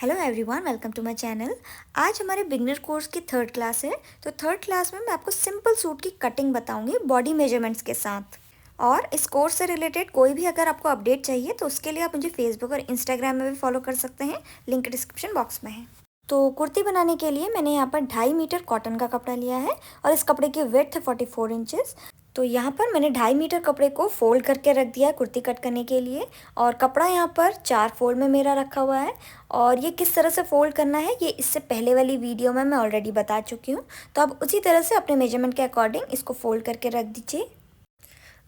Hello everyone, welcome to my channel. आज हमारे beginner course की थर्ड क्लास है। तो थर्ड क्लास में मैं आपको सिंपल सूट की कटिंग बताऊंगी बॉडी मेजरमेंट्स के साथ। और इस कोर्स से रिलेटेड कोई भी अगर आपको अपडेट चाहिए तो उसके लिए आप मुझे फेसबुक और इंस्टाग्राम में भी फॉलो कर सकते हैं, लिंक डिस्क्रिप्शन बॉक्स में है। तो कुर्ती बनाने के लिए मैंने यहाँ पर 2.5 मीटर कॉटन का कपड़ा लिया है और इस कपड़े की विड्थ है 44 इंचेस। तो यहाँ पर मैंने 2.5 मीटर कपड़े को फोल्ड करके रख दिया है कुर्ती कट करने के लिए। और कपड़ा यहाँ पर 4 फोल्ड में मेरा रखा हुआ है। और ये किस तरह से फोल्ड करना है ये इससे पहले वाली वीडियो में मैं ऑलरेडी बता चुकी हूँ। तो आप उसी तरह से अपने मेजरमेंट के अकॉर्डिंग इसको फोल्ड करके रख दीजिए।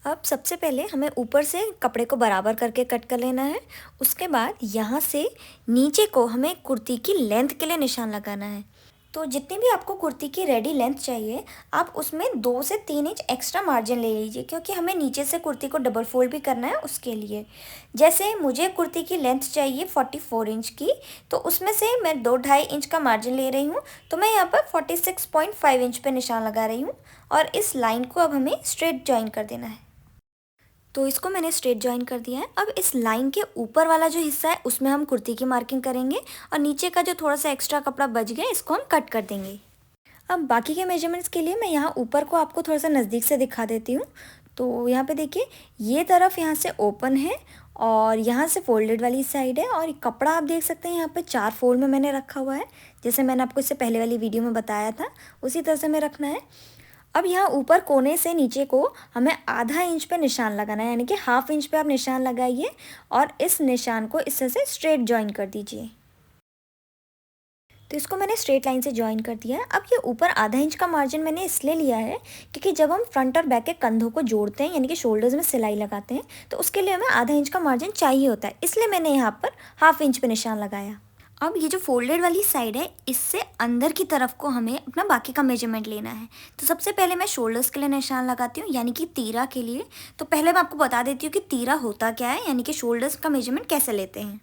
अब सबसे पहले हमें ऊपर से कपड़े को बराबर करके कट कर लेना है। उसके बाद यहाँ से नीचे को हमें कुर्ती की लेंथ के लिए निशान लगाना है। तो जितनी भी आपको कुर्ती की रेडी लेंथ चाहिए आप उसमें 2 से 3 इंच एक्स्ट्रा मार्जिन ले लीजिए, क्योंकि हमें नीचे से कुर्ती को डबल फोल्ड भी करना है उसके लिए। जैसे मुझे कुर्ती की लेंथ चाहिए 44 इंच की, तो उसमें से मैं 2-2.5 इंच का मार्जिन ले रही हूँ। तो मैं यहाँ पर 46.5 इंच पे निशान लगा रही हूँ। और इस लाइन को अब हमें स्ट्रेट ज्वाइन कर देना है। तो इसको मैंने स्ट्रेट ज्वाइन कर दिया है। अब इस लाइन के ऊपर वाला जो हिस्सा है उसमें हम कुर्ती की मार्किंग करेंगे और नीचे का जो थोड़ा सा एक्स्ट्रा कपड़ा बच गया इसको हम कट कर देंगे। अब बाकी के मेजरमेंट्स के लिए मैं यहाँ ऊपर को आपको थोड़ा सा नज़दीक से दिखा देती हूँ। तो यहाँ पे देखिए, ये तरफ यहाँ से ओपन है और यहाँ से फोल्डेड वाली साइड है। और कपड़ा आप देख सकते हैं यहाँ पे 4 फोल्ड में मैंने रखा हुआ है, जैसे मैंने आपको इससे पहले वाली वीडियो में बताया था उसी तरह से हमें रखना है। अब यहाँ ऊपर कोने से नीचे को हमें आधा इंच पे निशान लगाना है, यानी कि हाफ इंच पे आप निशान लगाइए और इस निशान को इस तरह से स्ट्रेट ज्वाइन कर दीजिए। तो इसको मैंने स्ट्रेट लाइन से ज्वाइन कर दिया है। अब ये ऊपर आधा इंच का मार्जिन मैंने इसलिए लिया है क्योंकि जब हम फ्रंट और बैक के कंधों को जोड़ते हैं यानी कि शोल्डर्स में सिलाई लगाते हैं तो उसके लिए हमें आधा इंच का मार्जिन चाहिए होता है, इसलिए मैंने यहाँ पर हाफ इंच पे निशान लगाया। अब ये जो फोल्डेड वाली साइड है इससे अंदर की तरफ को हमें अपना बाकी का मेजरमेंट लेना है। तो सबसे पहले मैं शोल्डर्स के लिए निशान लगाती हूँ, यानी कि तीरा के लिए। तो पहले मैं आपको बता देती हूँ कि तीरा होता क्या है, यानी कि शोल्डर्स का मेजरमेंट कैसे लेते हैं।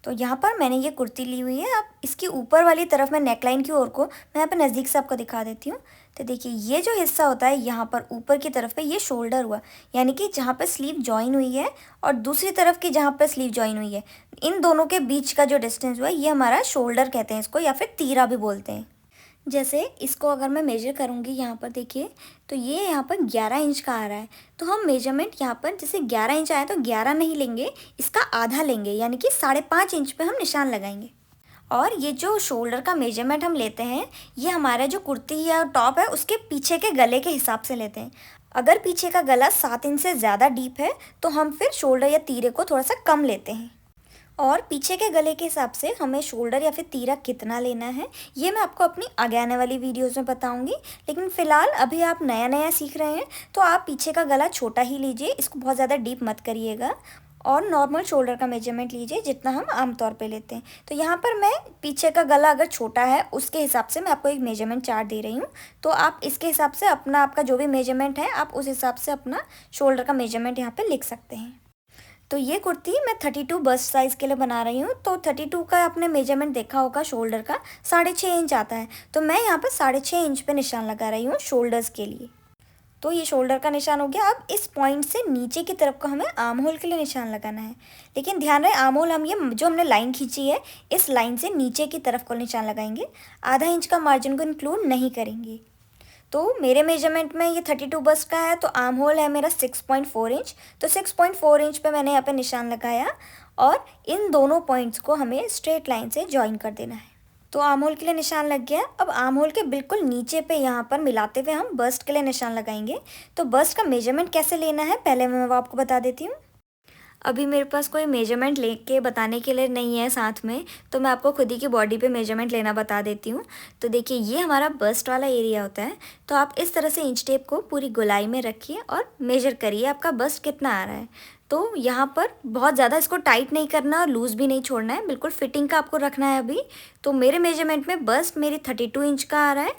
तो यहाँ पर मैंने ये कुर्ती ली हुई है। अब इसकी ऊपर वाली तरफ मैं नेकलाइन की ओर को मैं यहाँ पर नज़दीक से आपको दिखा देती हूँ। तो देखिए, ये जो हिस्सा होता है यहाँ पर ऊपर की तरफ पे ये शोल्डर हुआ, यानी कि जहाँ पर स्लीव जॉइन हुई है और दूसरी तरफ की जहाँ पर स्लीव जॉइन हुई है, इन दोनों के बीच का जो डिस्टेंस हुआ है ये हमारा शोल्डर कहते हैं इसको, या फिर तीरा भी बोलते हैं। जैसे इसको अगर मैं मेजर करूँगी यहाँ पर देखिए, तो ये यहाँ पर 11 इंच का आ रहा है। तो हम मेजरमेंट यहाँ पर जैसे 11 इंच आया तो 11 नहीं लेंगे, इसका आधा लेंगे, यानी कि 5.5 इंच पे हम निशान लगाएंगे। और ये जो शोल्डर का मेजरमेंट हम लेते हैं ये हमारा जो कुर्ती या टॉप है उसके पीछे के गले के हिसाब से लेते हैं। अगर पीछे का गला 7 इंच से ज़्यादा डीप है तो हम फिर शोल्डर या तीरे को थोड़ा सा कम लेते हैं। और पीछे के गले के हिसाब से हमें शोल्डर या फिर तीरा कितना लेना है ये मैं आपको अपनी आगे आने वाली वीडियोस में बताऊंगी। लेकिन फ़िलहाल अभी आप नया नया सीख रहे हैं तो आप पीछे का गला छोटा ही लीजिए, इसको बहुत ज़्यादा डीप मत करिएगा। और नॉर्मल शोल्डर का मेजरमेंट लीजिए जितना हम आमतौर पे लेते हैं। तो यहाँ पर मैं पीछे का गला अगर छोटा है उसके हिसाब से मैं आपको एक मेजरमेंट चार्ट दे रही हूँ। तो आप इसके हिसाब से अपना आपका जो भी मेजरमेंट है आप उस हिसाब से अपना शोल्डर का मेजरमेंट यहाँ पर लिख सकते हैं। तो ये कुर्ती मैं 32 बस्ट साइज़ के लिए बना रही हूँ। तो 32 का आपने मेजरमेंट देखा होगा, शोल्डर का 6.5 इंच आता है। तो मैं यहाँ पर 6.5 इंच पे निशान लगा रही हूँ शोल्डर्स के लिए। तो ये शोल्डर का निशान हो गया। अब इस पॉइंट से नीचे की तरफ को हमें आर्म होल के लिए निशान लगाना है। लेकिन ध्यान रहे, आर्म होल हम ये जो हमने लाइन खींची है इस लाइन से नीचे की तरफ को निशान लगाएंगे, आधा इंच का मार्जिन को इंक्लूड नहीं करेंगे। तो मेरे मेजरमेंट में ये 32 बस्ट का है, तो आर्म होल है मेरा 6.4 इंच। तो 6.4 इंच पे मैंने यहाँ पे निशान लगाया और इन दोनों पॉइंट्स को हमें स्ट्रेट लाइन से ज्वाइन कर देना है। तो आर्म होल के लिए निशान लग गया। अब आर्म होल के बिल्कुल नीचे पे यहाँ पर मिलाते हुए हम बस्ट के लिए निशान लगाएंगे। तो बस्ट का मेजरमेंट कैसे लेना है पहले मैं वो आपको बता देती हूँ। अभी मेरे पास कोई मेजरमेंट लेके बताने के लिए नहीं है साथ में, तो मैं आपको खुद ही की बॉडी पे मेजरमेंट लेना बता देती हूँ। तो देखिए, ये हमारा बस्ट वाला एरिया होता है। तो आप इस तरह से इंच टेप को पूरी गोलाई में रखिए और मेजर करिए आपका बस्ट कितना आ रहा है। तो यहाँ पर बहुत ज़्यादा इसको टाइट नहीं करना और लूज़ भी नहीं छोड़ना है, बिल्कुल फिटिंग का आपको रखना है अभी। तो मेरे मेजरमेंट में बस्ट मेरी 32 इंच का आ रहा है।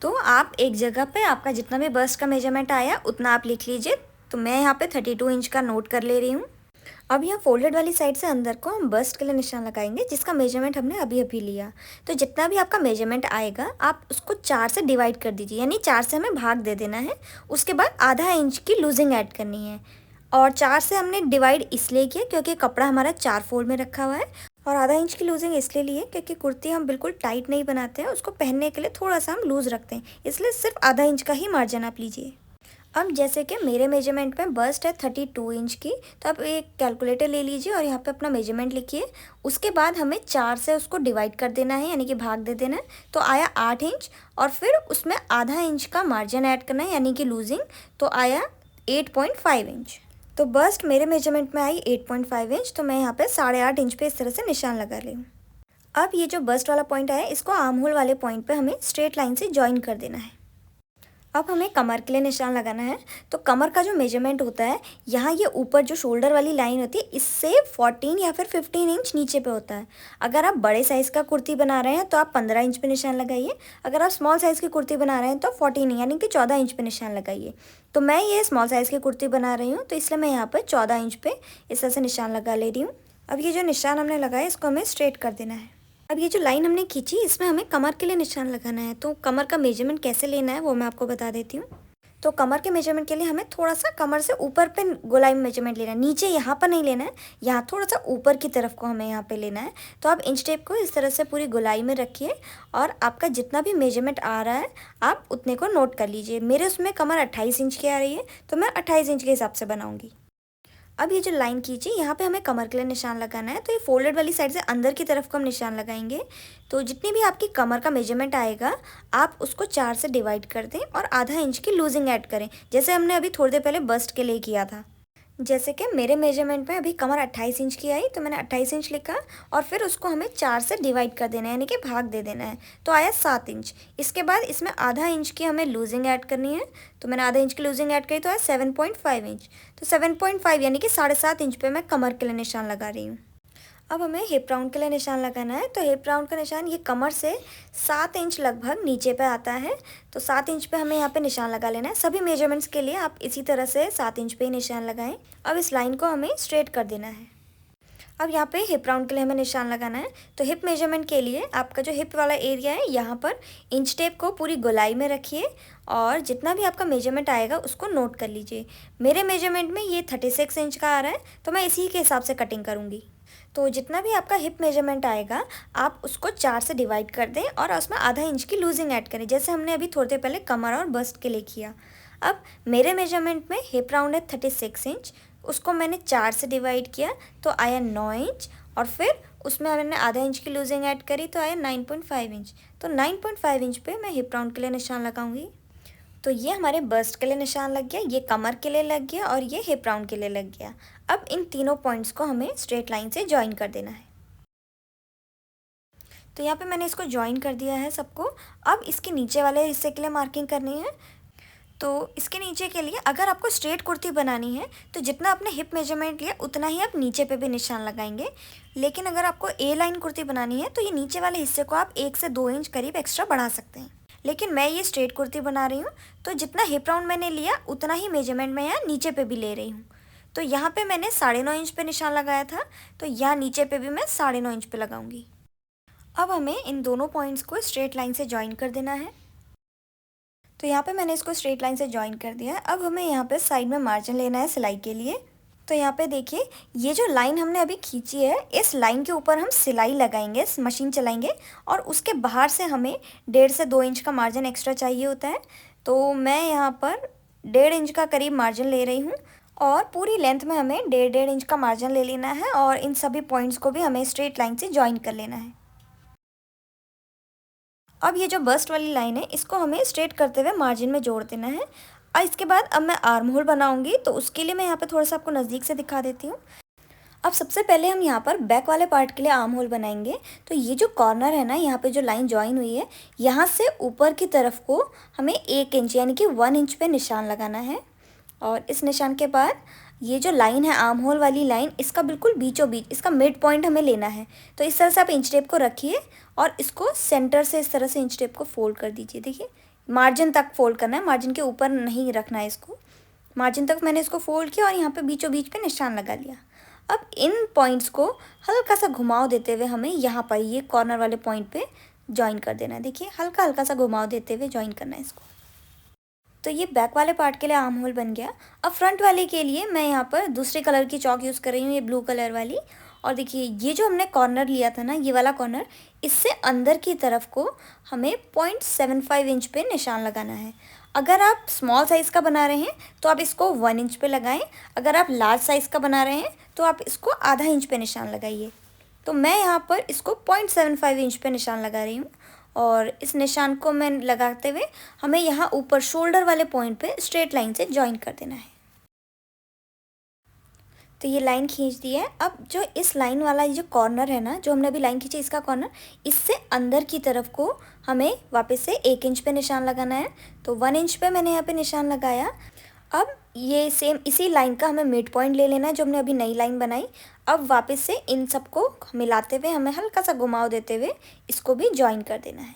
तो आप एक जगह पे आपका जितना भी बस्ट का मेजरमेंट आया उतना आप लिख लीजिए। तो मैं यहाँ पे 32 इंच का नोट कर ले रही हूँ। अब यहाँ फोल्डेड वाली साइड से अंदर को हम बस्ट के लिए निशान लगाएंगे जिसका मेजरमेंट हमने अभी अभी लिया। तो जितना भी आपका मेजरमेंट आएगा आप उसको 4 से डिवाइड कर दीजिए, यानी 4 से हमें भाग दे देना है। उसके बाद आधा इंच की लूजिंग ऐड करनी है। और 4 से हमने डिवाइड इसलिए किया क्योंकि कपड़ा हमारा 4 फोल्ड में रखा हुआ है, और आधा इंच की लूजिंग इसलिए ली है क्योंकि कुर्ती हम बिल्कुल टाइट नहीं बनाते हैं, उसको पहनने के लिए थोड़ा सा हम लूज़ रखते हैं, इसलिए सिर्फ आधा इंच का ही मार्जिन आप लीजिए। अब जैसे कि मेरे मेजरमेंट में बस्ट है 32 इंच की, तो आप एक कैलकुलेटर ले लीजिए और यहाँ पे अपना मेजरमेंट लिखिए। उसके बाद हमें 4 से उसको डिवाइड कर देना है, यानी कि भाग दे देना है, तो आया 8 इंच, और फिर उसमें आधा इंच का मार्जिन ऐड करना है यानी कि लूजिंग, तो आया 8.5 इंच। तो बस्ट मेरे मेजरमेंट में आई 8.5 इंच, तो मैं यहाँ पे 8.5 इंच पे इस तरह से निशान लगा रही हूँ। अब ये जो बस्ट वाला पॉइंट है, इसको आर्म होल वाले पॉइंट पे हमें स्ट्रेट लाइन से जॉइन कर देना है। अब हमें कमर के लिए निशान लगाना है, तो कमर का जो मेजरमेंट होता है, यहाँ ये ऊपर जो शोल्डर वाली लाइन होती है, इससे 14 या फिर 15 इंच नीचे पे होता है। अगर आप बड़े साइज़ का कुर्ती बना रहे हैं तो आप 15 इंच पे निशान लगाइए, अगर आप स्मॉल साइज़ की कुर्ती बना रहे हैं तो 14 यानी कि 14 इंच पे निशान लगाइए। तो मैं ये स्मॉल साइज़ की कुर्ती बना रही हूँ, तो इसलिए मैं यहाँ पर 14 इंच पे इस तरह से निशान लगा ले रही हूँ। अब ये जो निशान हमने लगाया, इसको हमें स्ट्रेट कर देना है। अब ये जो लाइन हमने खींची, इसमें हमें कमर के लिए निशान लगाना है, तो कमर का मेजरमेंट कैसे लेना है वो मैं आपको बता देती हूँ। तो कमर के मेजरमेंट के लिए हमें थोड़ा सा कमर से ऊपर पे गोलाई में मेजरमेंट लेना है, नीचे यहाँ पर नहीं लेना है, यहाँ थोड़ा सा ऊपर की तरफ को हमें यहाँ पे लेना है। तो आप इंच टेप को इस तरह से पूरी गोलाई में रखिए और आपका जितना भी मेजरमेंट आ रहा है आप उतने को नोट कर लीजिए। मेरे उसमें कमर 28 इंच की आ रही है, तो मैं 28 इंच के हिसाब से बनाऊँगी। अब ये जो लाइन खींची, यहाँ पे हमें कमर के लिए निशान लगाना है, तो ये फोल्डेड वाली साइड से अंदर की तरफ को हम निशान लगाएंगे। तो जितनी भी आपकी कमर का मेजरमेंट आएगा, आप उसको 4 से डिवाइड कर दें और आधा इंच की लूजिंग ऐड करें, जैसे हमने अभी थोड़ी देर पहले बस्ट के लिए किया था। जैसे कि मेरे मेजरमेंट में अभी कमर 28 इंच की आई, तो मैंने 28 इंच लिखा और फिर उसको हमें 4 से डिवाइड कर देना है, यानी कि भाग दे देना है, तो आया 7 इंच। इसके बाद इसमें आधा इंच की हमें लूजिंग ऐड करनी है, तो मैंने आधा इंच की लूजिंग ऐड करी, तो आया 7.5 इंच। तो 7.5 यानी कि 7.5 इंच पे मैं कमर के लिए निशान लगा रही हूँ। अब हमें हिप राउंड के लिए निशान लगाना है, तो हिप राउंड का निशान ये कमर से 7 इंच लगभग नीचे पे आता है, तो 7 इंच पे हमें यहाँ पे निशान लगा लेना है। सभी मेजरमेंट्स के लिए आप इसी तरह से 7 इंच पे ही निशान लगाएं। अब इस लाइन को हमें स्ट्रेट कर देना है। अब यहाँ पे हिप राउंड के लिए हमें निशान लगाना है, तो हिप मेजरमेंट के लिए आपका जो हिप वाला एरिया है, यहाँ पर इंच टेप को पूरी गोलाई में रखिए और जितना भी आपका मेजरमेंट आएगा उसको नोट कर लीजिए। मेरे मेजरमेंट में ये 36 इंच का आ रहा है, तो मैं इसी के हिसाब से कटिंग करूँगी। तो जितना भी आपका हिप मेजरमेंट आएगा, आप उसको 4 से डिवाइड कर दें और उसमें आधा इंच की लूजिंग ऐड करें, जैसे हमने अभी थोड़ी देर पहले कमर और बस्ट के लिए किया। अब मेरे मेजरमेंट में हिप राउंड है 36 इंच, उसको मैंने 4 से डिवाइड किया तो आया 9 इंच, और फिर उसमें मैंने आधा इंच की लूजिंग ऐड करी तो आया 9.5 इंच। तो 9.5 इंच पे मैं हिप राउंड के लिए निशान लगाऊंगी। तो ये हमारे बस्ट के लिए निशान लग गया, ये कमर के लिए लग गया और ये हिप राउंड के लिए लग गया। अब इन तीनों पॉइंट्स को हमें स्ट्रेट लाइन से जॉइन कर देना है। तो यहाँ पे मैंने इसको जॉइन कर दिया है सबको। अब इसके नीचे वाले हिस्से के लिए मार्किंग करनी है। तो इसके नीचे के लिए अगर आपको स्ट्रेट कुर्ती बनानी है तो जितना आपने हिप मेजरमेंट लिया उतना ही आप नीचे पे भी निशान लगाएंगे। लेकिन अगर आपको ए लाइन कुर्ती बनानी है तो ये नीचे वाले हिस्से को आप 1 से 2 इंच करीब एक्स्ट्रा बढ़ा सकते हैं। लेकिन मैं ये स्ट्रेट कुर्ती बना रही हूँ, तो जितना हिप राउंड मैंने लिया उतना ही मेजरमेंट मैं यहाँ नीचे पे भी ले रही हूँ। तो यहाँ पे मैंने 9.5 इंच पे निशान लगाया था, तो यहाँ नीचे पे भी मैं 9.5 इंच पे लगाऊंगी। अब हमें इन दोनों पॉइंट्स को स्ट्रेट लाइन से ज्वाइन कर देना है। तो यहाँ पे मैंने इसको स्ट्रेट लाइन से ज्वाइन कर दिया है। अब हमें यहाँ पे साइड में मार्जिन लेना है सिलाई के लिए। तो यहाँ पे देखिए, ये जो लाइन हमने अभी खींची है, इस लाइन के ऊपर हम सिलाई लगाएंगे, मशीन चलाएंगे, और उसके बाहर से हमें 1.5 से 2 इंच का मार्जिन एक्स्ट्रा चाहिए होता है। तो मैं यहाँ पर 1.5 इंच का करीब मार्जिन ले रही हूँ और पूरी लेंथ में हमें 1.5 इंच का मार्जिन ले लेना है और इन सभी पॉइंट्स को भी हमें स्ट्रेट लाइन से ज्वाइन कर लेना है। अब ये जो बस्ट वाली लाइन है, इसको हमें स्ट्रेट करते हुए मार्जिन में जोड़ देना है। और इसके बाद अब मैं आर्म होल बनाऊंगी, तो उसके लिए मैं यहाँ पे थोड़ा सा आपको नज़दीक से दिखा देती हूँ। अब सबसे पहले हम यहाँ पर बैक वाले पार्ट के लिए आर्म होल बनाएंगे। तो ये जो कॉर्नर है ना, यहाँ पे जो लाइन ज्वाइन हुई है, यहाँ से ऊपर की तरफ को हमें 1 इंच यानी कि 1 इंच पे निशान लगाना है। और इस निशान के बाद ये जो लाइन है आर्म होल वाली लाइन, इसका बिल्कुल बीचों बीच इसका मिड पॉइंट हमें लेना है। तो इस तरह से आप इंच टेप को रखिए और इसको सेंटर से इस तरह से इंच टेप को फोल्ड कर दीजिए। देखिए, मार्जिन तक फोल्ड करना है, मार्जिन के ऊपर नहीं रखना है इसको। मार्जिन तक मैंने इसको फोल्ड किया और यहाँ पे बीचों बीच पे निशान लगा लिया। अब इन पॉइंट्स को हल्का सा घुमाव देते हुए हमें यहाँ पर ये कॉर्नर वाले पॉइंट पे ज्वाइन कर देना है। देखिए, हल्का हल्का सा घुमाव देते हुए ज्वाइन करना है इसको। तो ये बैक वाले पार्ट के लिए आर्म होल बन गया। अब फ्रंट वाले के लिए मैं यहाँ पर दूसरे कलर की चौक यूज़ कर रही हूँ, ये ब्लू कलर वाली। और देखिए ये जो हमने कॉर्नर लिया था ना, ये वाला कॉर्नर, इससे अंदर की तरफ को हमें 0.75 इंच पे निशान लगाना है। अगर आप स्मॉल साइज़ का बना रहे हैं तो आप इसको 1 इंच पे लगाएं। अगर आप लार्ज साइज़ का बना रहे हैं तो आप इसको आधा इंच पे निशान लगाइए। तो मैं यहाँ पर इसको 0.75 इंच पे निशान लगा रही हूँ। और इस निशान को मैं लगाते हुए हमें यहाँ ऊपर शोल्डर वाले पॉइंट पे स्ट्रेट लाइन से जॉइन कर देना है। तो ये लाइन खींच दी है। अब जो इस लाइन वाला ये जो कॉर्नर है ना, जो हमने अभी लाइन खींची इसका कॉर्नर, इससे अंदर की तरफ को हमें वापस से 1 इंच पे निशान लगाना है। तो 1 इंच पे मैंने यहाँ पे निशान लगाया। अब ये सेम इसी लाइन का हमें मिड पॉइंट ले लेना है जो हमने अभी नई लाइन बनाई। अब वापस से इन सबको मिलाते हुए हमें हल्का सा घुमाव देते हुए इसको भी जॉइन कर देना है।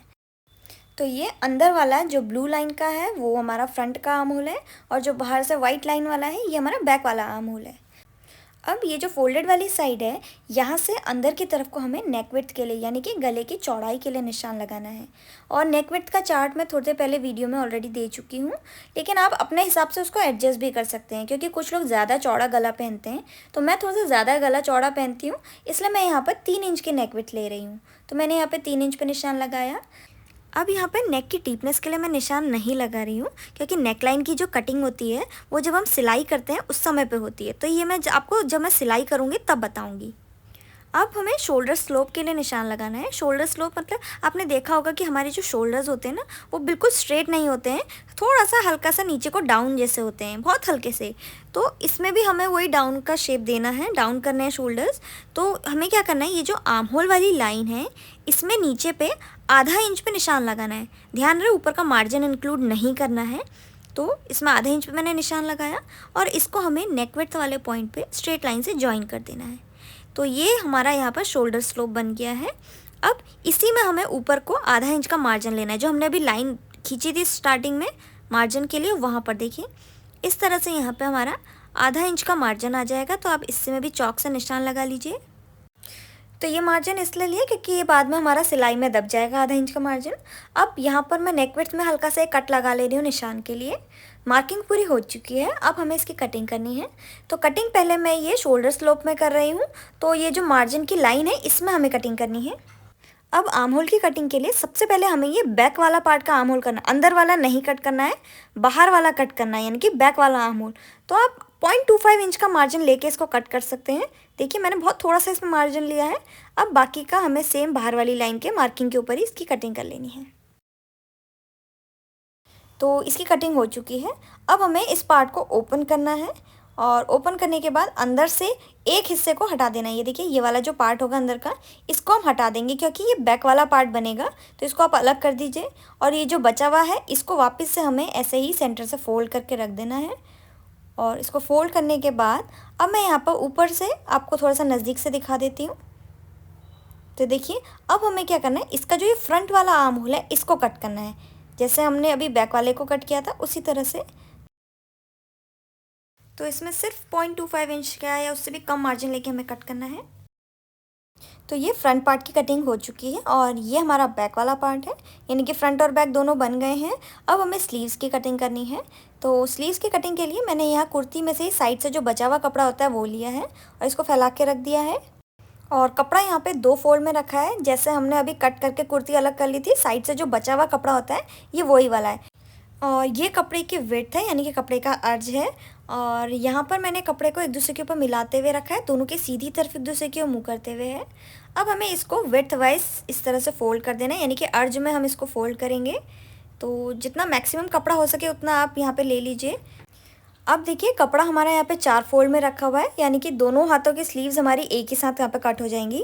तो ये अंदर वाला जो ब्लू लाइन का है वो हमारा फ्रंट का आर्म होल है, और जो बाहर से वाइट लाइन वाला है ये हमारा बैक वाला आर्म होल है। अब ये जो फोल्डेड वाली साइड है, यहाँ से अंदर की तरफ को हमें नेक विड्थ के लिए यानी कि गले की चौड़ाई के लिए निशान लगाना है। और नेक विड्थ का चार्ट मैं थोड़ी देर पहले वीडियो में ऑलरेडी दे चुकी हूँ, लेकिन आप अपने हिसाब से उसको एडजस्ट भी कर सकते हैं, क्योंकि कुछ लोग ज़्यादा चौड़ा गला पहनते हैं। तो मैं थोड़ा सा ज़्यादा गला चौड़ा पहनती हूँ, इसलिए मैं यहाँ पर 3 इंच की नेक विड्थ ले रही हूँ। तो मैंने यहाँ पर 3 इंच पर निशान लगाया। अब यहाँ पे नेक की डीपनेस के लिए मैं निशान नहीं लगा रही हूँ, क्योंकि नेक लाइन की जो कटिंग होती है वो जब हम सिलाई करते हैं उस समय पे होती है। तो ये मैं आपको जब मैं सिलाई करूँगी तब बताऊँगी। अब हमें शोल्डर स्लोप के लिए निशान लगाना है। शोल्डर स्लोप मतलब आपने देखा होगा कि हमारे जो शोल्डर्स होते हैं ना, वो बिल्कुल स्ट्रेट नहीं होते हैं, थोड़ा सा हल्का सा नीचे को डाउन जैसे होते हैं, बहुत हल्के से। तो इसमें भी हमें वही डाउन का शेप देना है, डाउन करने हैं शोल्डर्स। तो हमें क्या करना है, ये जो आर्म होल वाली लाइन है इसमें नीचे पे आधा इंच पे निशान लगाना है। ध्यान रहे ऊपर का मार्जिन इंक्लूड नहीं करना है। तो इसमें आधा इंच पे मैंने निशान लगाया, और इसको हमें नेक विड्थ वाले पॉइंट पे स्ट्रेट लाइन से जॉइन कर देना है। तो ये हमारा यहाँ पर शोल्डर स्लोप बन गया है। अब इसी में हमें ऊपर को आधा इंच का मार्जिन लेना है, जो हमने अभी लाइन खींची थी स्टार्टिंग में मार्जिन के लिए, वहाँ पर देखिए इस तरह से यहाँ पे हमारा आधा इंच का मार्जिन आ जाएगा। तो आप इससे में भी चौक से निशान लगा लीजिए। तो ये मार्जिन इसलिए लिया क्योंकि ये बाद में हमारा सिलाई में दब जाएगा आधा इंच का मार्जिन। अब यहाँ पर मैं नेक विड्थ में हल्का सा एक कट लगा ले रही हूँ निशान के लिए। मार्किंग पूरी हो चुकी है, अब हमें इसकी कटिंग करनी है। तो कटिंग पहले मैं ये शोल्डर स्लोप में कर रही हूँ। तो ये जो मार्जिन की लाइन है इसमें हमें कटिंग करनी है। अब आर्म होल की कटिंग के लिए सबसे पहले हमें ये बैक वाला पार्ट का आर्म होल करना, अंदर वाला नहीं कट करना है, बाहर वाला कट करना है, यानी कि बैक वाला आर्म होल। तो आप 0.25 इंच का मार्जिन लेके इसको कट कर सकते हैं। देखिए मैंने बहुत थोड़ा सा इसमें मार्जिन लिया है। अब बाकी का हमें सेम बाहर वाली लाइन के मार्किंग के ऊपर ही इसकी कटिंग कर लेनी है। तो इसकी कटिंग हो चुकी है। अब हमें इस पार्ट को ओपन करना है, और ओपन करने के बाद अंदर से एक हिस्से को हटा देना है। ये देखिए ये वाला जो पार्ट होगा अंदर का, इसको हम हटा देंगे क्योंकि ये बैक वाला पार्ट बनेगा। तो इसको आप अलग कर दीजिए, और ये जो बचा हुआ है इसको वापस से हमें ऐसे ही सेंटर से फोल्ड करके रख देना है। और इसको फोल्ड करने के बाद अब मैं यहाँ पर ऊपर से आपको थोड़ा सा नज़दीक से दिखा देती हूँ। तो देखिए अब हमें क्या करना है, इसका जो ये फ्रंट वाला आर्म होल है इसको कट करना है, जैसे हमने अभी बैक वाले को कट किया था उसी तरह से। तो इसमें सिर्फ 0.25 इंच का या उससे भी कम मार्जिन लेके हमें कट करना है। तो ये फ्रंट पार्ट की कटिंग हो चुकी है, और ये हमारा बैक वाला पार्ट है, यानी कि फ्रंट और बैक दोनों बन गए हैं। अब हमें स्लीव्स की कटिंग करनी है। तो स्लीव्स की कटिंग के लिए मैंने यहाँ कुर्ती में से साइड से जो बचा हुआ कपड़ा होता है वो लिया है, और इसको फैला के रख दिया है। और कपड़ा यहाँ पे 2 फोल्ड में रखा है, जैसे हमने अभी कट करके कुर्ती अलग कर ली थी। साइड से जो बचा हुआ कपड़ा होता है ये वही वाला है, और ये कपड़े की विड्थ है, यानी कि कपड़े का अर्ज है। और यहाँ पर मैंने कपड़े को एक दूसरे के ऊपर मिलाते हुए रखा है, दोनों की सीधी तरफ एक दूसरे की ओर मुँह करते हुए है। अब हमें इसको विड्थ वाइज इस तरह से फोल्ड कर देना है, यानी कि अर्ज में हम इसको फोल्ड करेंगे। तो जितना मैक्सिमम कपड़ा हो सके उतना आप यहाँ पे ले लीजिए। अब देखिए कपड़ा हमारा यहाँ पे 4 फोल्ड में रखा हुआ है, यानी कि दोनों हाथों की स्लीव्स हमारी एक ही साथ यहाँ पे कट हो जाएंगी।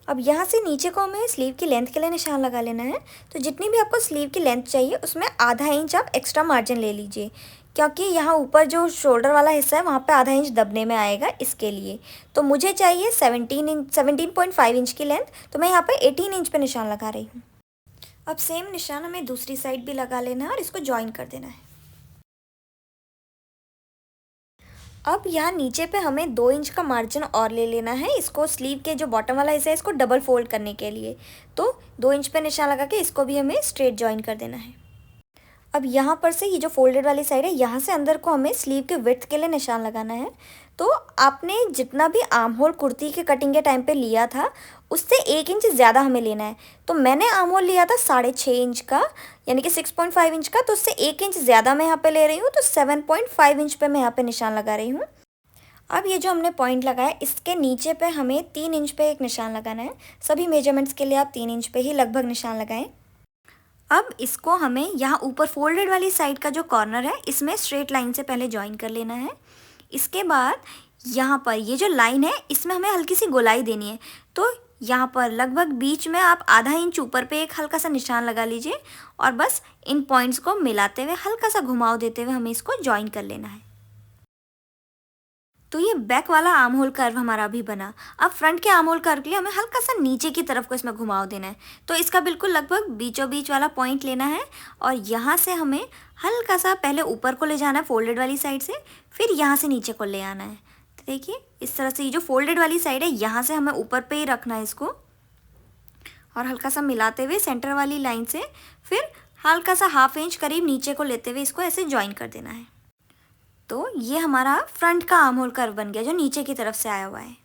अब यहाँ से नीचे को हमें स्लीव की लेंथ के लिए निशान लगा लेना है। तो जितनी भी आपको स्लीव की लेंथ चाहिए उसमें आधा इंच आप एक्स्ट्रा मार्जिन ले लीजिए, क्योंकि यहाँ ऊपर जो शोल्डर वाला हिस्सा है वहाँ पे आधा इंच दबने में आएगा इसके लिए। तो मुझे चाहिए 17.5 इंच की लेंथ, तो मैं यहाँ पे 18 इंच पे निशान लगा रही हूँ। अब सेम निशान हमें दूसरी साइड भी लगा लेना है और इसको ज्वाइन कर देना है। अब यहाँ नीचे पे हमें 2 इंच का मार्जिन और ले लेना है, इसको स्लीव के जो बॉटम वाला हिस्सा है इसको डबल फोल्ड करने के लिए। तो 2 इंच पे निशान लगा के इसको भी हमें स्ट्रेट ज्वाइन कर देना है। अब यहाँ पर से ये जो फोल्डेड वाली साइड है, यहाँ से अंदर को हमें स्लीव के विड्थ के लिए निशान लगाना है। तो आपने जितना भी आर्म होल कुर्ती के कटिंग के टाइम पे लिया था उससे 1 इंच ज़्यादा हमें लेना है। तो मैंने आर्म होल लिया था 6.5 इंच का, यानी कि 6.5 इंच का, तो उससे 1 इंच ज़्यादा मैं यहाँ पे ले रही हूँ, तो 7.5 इंच पे मैं यहाँ पे निशान लगा रही हूँ। अब ये जो हमने पॉइंट लगाया इसके नीचे पे हमें 3 इंच पे एक निशान लगाना है। सभी मेजरमेंट्स के लिए आप 3 इंच पे ही लगभग निशान लगाएं। अब इसको हमें यहाँ ऊपर फोल्डेड वाली साइड का जो कॉर्नर है इसमें स्ट्रेट लाइन से पहले ज्वाइन कर लेना है। इसके बाद यहाँ पर ये जो लाइन है इसमें हमें हल्की सी गोलाई देनी है। तो यहाँ पर लगभग बीच में आप आधा इंच ऊपर पे एक हल्का सा निशान लगा लीजिए और बस इन पॉइंट्स को मिलाते हुए हल्का सा घुमाव देते हुए हमें इसको ज्वाइन कर लेना है। तो ये बैक वाला आर्म होल कर्व हमारा अभी बना। अब फ्रंट के आर्म होल कर्व के लिए हमें हल्का सा नीचे की तरफ को इसमें घुमाव देना है। तो इसका बिल्कुल लगभग बीचों बीच वाला पॉइंट लेना है और यहाँ से हमें हल्का सा पहले ऊपर को ले जाना है फोल्डेड वाली साइड से, फिर यहाँ से नीचे को ले आना है। तो देखिए इस तरह से ये जो फोल्डेड वाली साइड है यहाँ से हमें ऊपर पे ही रखना है इसको, और हल्का सा मिलाते हुए सेंटर वाली लाइन से फिर हल्का सा 1/2 इंच करीब नीचे को लेते हुए इसको ऐसे ज्वाइन कर देना है। तो ये हमारा फ्रंट का आर्म होल कर्व बन गया जो नीचे की तरफ से आया हुआ है।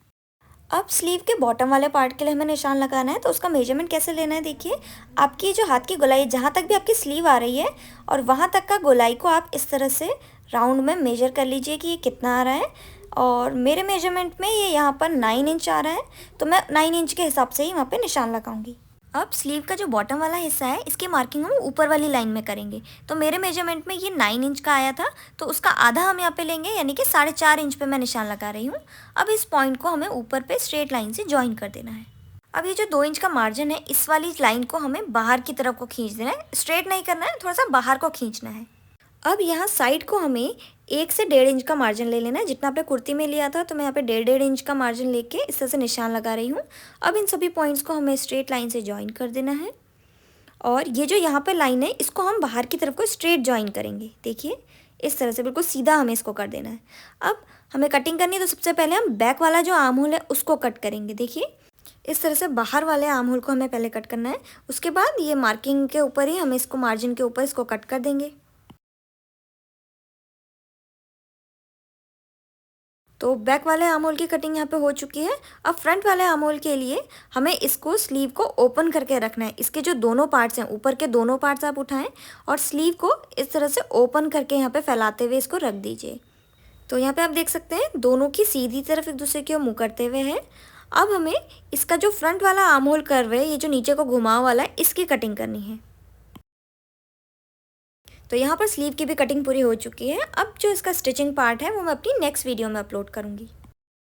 अब स्लीव के बॉटम वाले पार्ट के लिए हमें निशान लगाना है। तो उसका मेजरमेंट कैसे लेना है, देखिए आपकी जो हाथ की गोलाई जहाँ तक भी आपकी स्लीव आ रही है और वहाँ तक का गोलाई को आप इस तरह से राउंड में मेजर कर लीजिए कि ये कितना आ रहा है। और मेरे मेजरमेंट में ये यहाँ पर 9 इंच आ रहा है, तो मैं 9 इंच के हिसाब से ही वहाँ पर निशान लगाऊंगी। अब स्लीव का जो बॉटम वाला हिस्सा है इसकी मार्किंग हम ऊपर वाली लाइन में करेंगे। तो मेरे मेजरमेंट में ये 9 इंच का आया था, तो उसका आधा हम यहाँ पे लेंगे, यानी कि 4.5 इंच पे मैं निशान लगा रही हूँ। अब इस पॉइंट को हमें ऊपर पे स्ट्रेट लाइन से ज्वाइन कर देना है। अब ये जो 2 इंच का मार्जिन है इस वाली लाइन को हमें बाहर की तरफ को खींच देना है, स्ट्रेट नहीं करना है, थोड़ा सा बाहर को खींचना है। अब यहाँ साइड को हमें 1 से 1.5 इंच का मार्जिन ले लेना है। जितना आपने कुर्ती में लिया था तो मैं यहाँ पे 1.5 इंच का मार्जिन लेके इस तरह से निशान लगा रही हूँ। अब इन सभी पॉइंट्स को हमें स्ट्रेट लाइन से ज्वाइन कर देना है और ये जो यहाँ पे लाइन है इसको हम बाहर की तरफ को स्ट्रेट ज्वाइन करेंगे। देखिए इस तरह से बिल्कुल सीधा हमें इसको कर देना है। अब हमें कटिंग करनी है, तो सबसे पहले हम बैक वाला जो आर्म होल है उसको कट करेंगे। देखिए इस तरह से बाहर वाले आर्म होल को हमें पहले कट करना है, उसके बाद ये मार्किंग के ऊपर ही हम इसको मार्जिन के ऊपर इसको कट कर देंगे। तो बैक वाले आर्म होल की कटिंग यहाँ पे हो चुकी है। अब फ्रंट वाले आर्म होल के लिए हमें इसको स्लीव को ओपन करके रखना है। इसके जो दोनों पार्ट्स हैं, ऊपर के दोनों पार्ट्स आप उठाएं और स्लीव को इस तरह से ओपन करके यहाँ पे फैलाते हुए इसको रख दीजिए। तो यहाँ पे आप देख सकते हैं दोनों की सीधी तरफ एक दूसरे की ओर मुँह करते हुए है। अब हमें इसका जो फ्रंट वाला आर्म होल कर्व है, ये जो नीचे को घुमाव वाला है, इसकी कटिंग करनी है। तो यहाँ पर स्लीव की भी कटिंग पूरी हो चुकी है। अब जो इसका स्टिचिंग पार्ट है वो मैं अपनी नेक्स्ट वीडियो में अपलोड करूँगी।